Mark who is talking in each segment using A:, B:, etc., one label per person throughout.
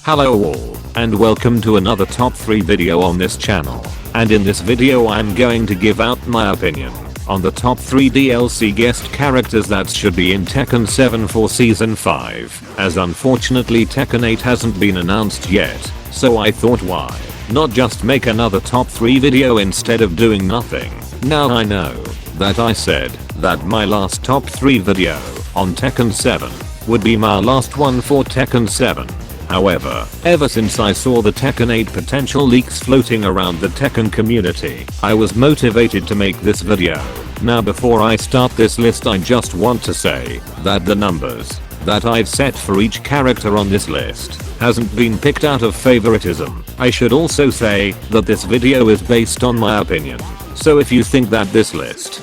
A: Hello all, and welcome to another top 3 video on this channel. And in this video I'm going to give out my opinion on the top 3 DLC guest characters that should be in Tekken 7 for Season 5, as unfortunately Tekken 8 hasn't been announced yet, so I thought why not just make another top 3 video instead of doing nothing. Now I know that I said that my last top 3 video on Tekken 7 would be my last one for Tekken 7. However, ever since I saw the Tekken 8 potential leaks floating around the Tekken community, I was motivated to make this video. Now before I start this list, I just want to say that the numbers that I've set for each character on this list hasn't been picked out of favoritism. I should also say that this video is based on my opinion. So if you think that this list,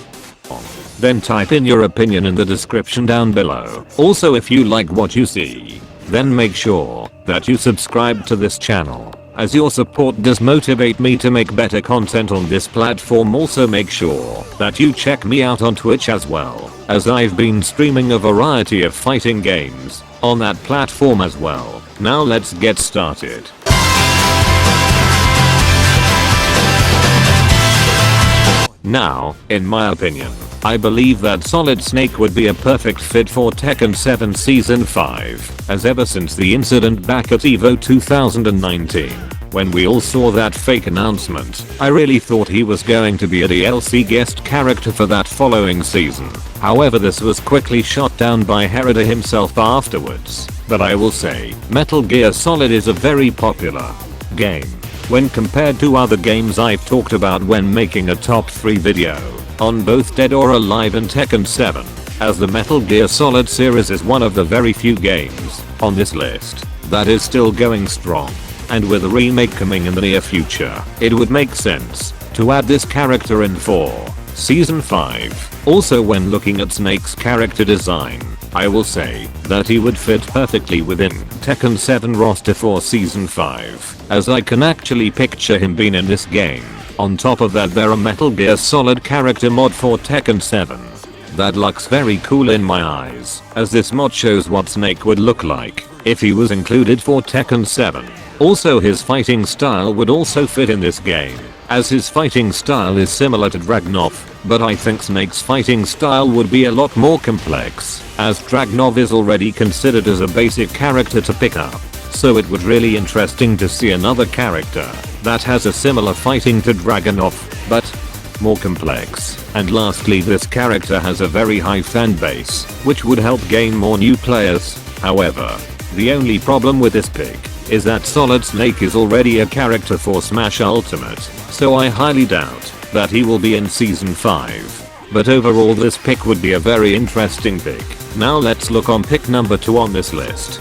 A: then type in your opinion in the description down below. Also, if you like what you see, then make sure that you subscribe to this channel, as your support does motivate me to make better content on this platform. Also make sure that you check me out on Twitch as well, as I've been streaming a variety of fighting games on that platform as well. Now let's get started. Now, in my opinion, I believe that Solid Snake would be a perfect fit for Tekken 7 Season 5, as ever since the incident back at EVO 2019, when we all saw that fake announcement, I really thought he was going to be a DLC guest character for that following season. However, this was quickly shot down by Herida himself afterwards. But I will say, Metal Gear Solid is a very popular game when compared to other games I've talked about when making a top 3 video on both Dead or Alive and Tekken 7, as the Metal Gear Solid series is one of the very few games on this list that is still going strong. And with a remake coming in the near future, it would make sense to add this character in for Season 5. Also, when looking at Snake's character design, I will say that he would fit perfectly within Tekken 7 roster for Season 5, as I can actually picture him being in this game. On top of that, there are Metal Gear Solid character mod for Tekken 7 that looks very cool in my eyes, as this mod shows what Snake would look like if he was included for Tekken 7. Also, his fighting style would also fit in this game, as his fighting style is similar to Dragunov, but I think Snake's fighting style would be a lot more complex, as Dragunov is already considered as a basic character to pick up. So it would really interesting to see another character that has a similar fighting to Dragunov, but more complex. And lastly, this character has a very high fan base, which would help gain more new players. However, the only problem with this pick is that Solid Snake is already a character for Smash Ultimate, so I highly doubt that he will be in Season 5. But overall, this pick would be a very interesting pick. Now let's look on pick number 2 on this list.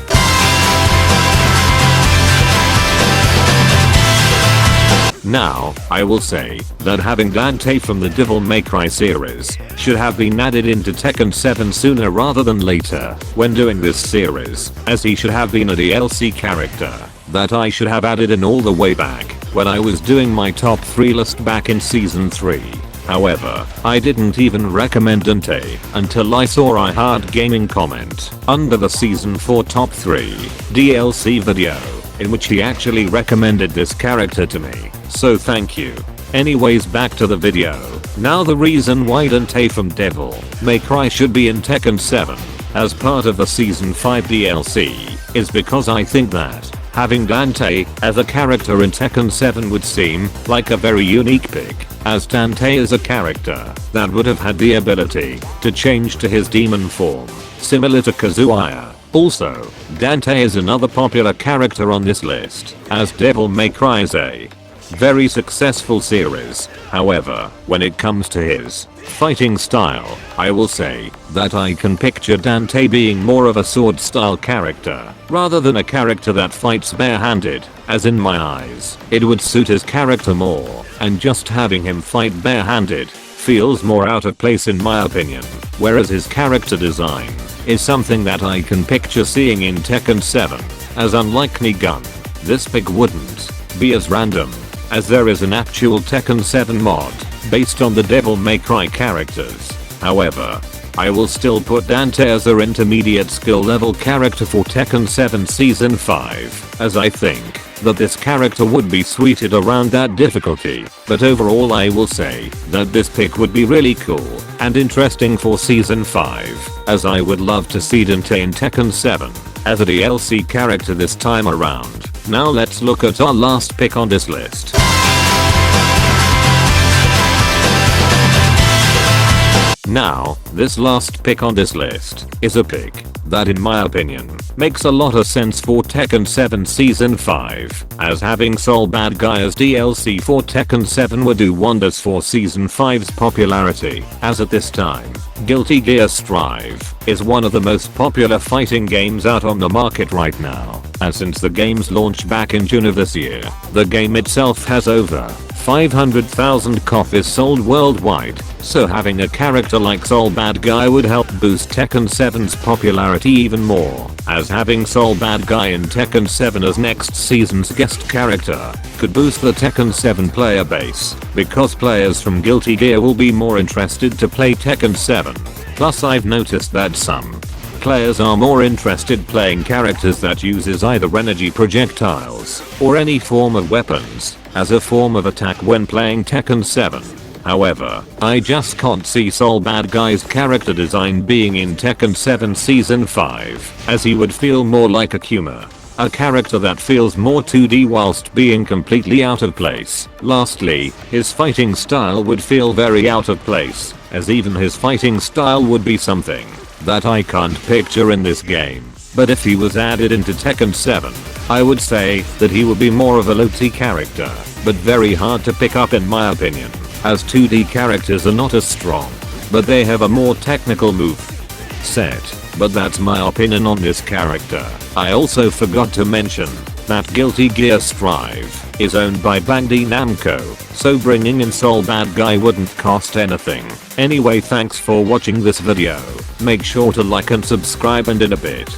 A: Now, I will say that having Dante from the Devil May Cry series should have been added into Tekken 7 sooner rather than later when doing this series, as he should have been a DLC character that I should have added in all the way back when I was doing my top 3 list back in Season 3. However, I didn't even recommend Dante until I saw a hard gaming comment under the Season 4 top 3 DLC video, in which he actually recommended this character to me, so thank you. Anyways, back to the video. Now, the reason why Dante from Devil May Cry should be in Tekken 7 as part of the Season 5 DLC is because I think that having Dante as a character in Tekken 7 would seem like a very unique pick, as Dante is a character that would have had the ability to change to his demon form, similar to Kazuya. Also, Dante is another popular character on this list, as Devil May Cry is a very successful series. However, when it comes to his fighting style, I will say that I can picture Dante being more of a sword style character rather than a character that fights barehanded, as in my eyes it would suit his character more, and just having him fight barehanded feels more out of place in my opinion, whereas his character design is something that I can picture seeing in Tekken 7, as unlike Gun, this pick wouldn't be as random, as there is an actual Tekken 7 mod based on the Devil May Cry characters. However, I will still put Dante as a intermediate skill level character for Tekken 7 Season 5, as I think that this character would be suited around that difficulty, but overall I will say that this pick would be really cool and interesting for Season 5, as I would love to see Dante in Tekken 7 as a DLC character this time around. Now let's look at our last pick on this list. Now, this last pick on this list is a pick that in my opinion makes a lot of sense for Tekken 7 Season 5, as having Sol Badguy as DLC for Tekken 7 would do wonders for Season 5's popularity, as at this time, Guilty Gear Strive is one of the most popular fighting games out on the market right now, and since the game's launch back in June of this year, the game itself has over 500,000 copies sold worldwide, so having a character like Sol Badguy would help boost Tekken 7's popularity even more, as having Sol Badguy in Tekken 7 as next season's guest character could boost the Tekken 7 player base, because players from Guilty Gear will be more interested to play Tekken 7. Plus I've noticed that some players are more interested playing characters that uses either energy projectiles or any form of weapons as a form of attack when playing Tekken 7. However, I just can't see Sol Badguy's character design being in Tekken 7 Season 5, as he would feel more like a Kuma, a character that feels more 2D whilst being completely out of place. Lastly, his fighting style would feel very out of place, as even his fighting style would be something that I can't picture in this game. But if he was added into Tekken 7, I would say that he would be more of a low-T character, but very hard to pick up in my opinion, as 2D characters are not as strong, but they have a more technical move set. But that's my opinion on this character. I also forgot to mention that Guilty Gear Strive is owned by bandinamco, so bringing in Sol Badguy wouldn't cost anything. Anyway, thanks for watching this video. Make sure to like and subscribe, and in a bit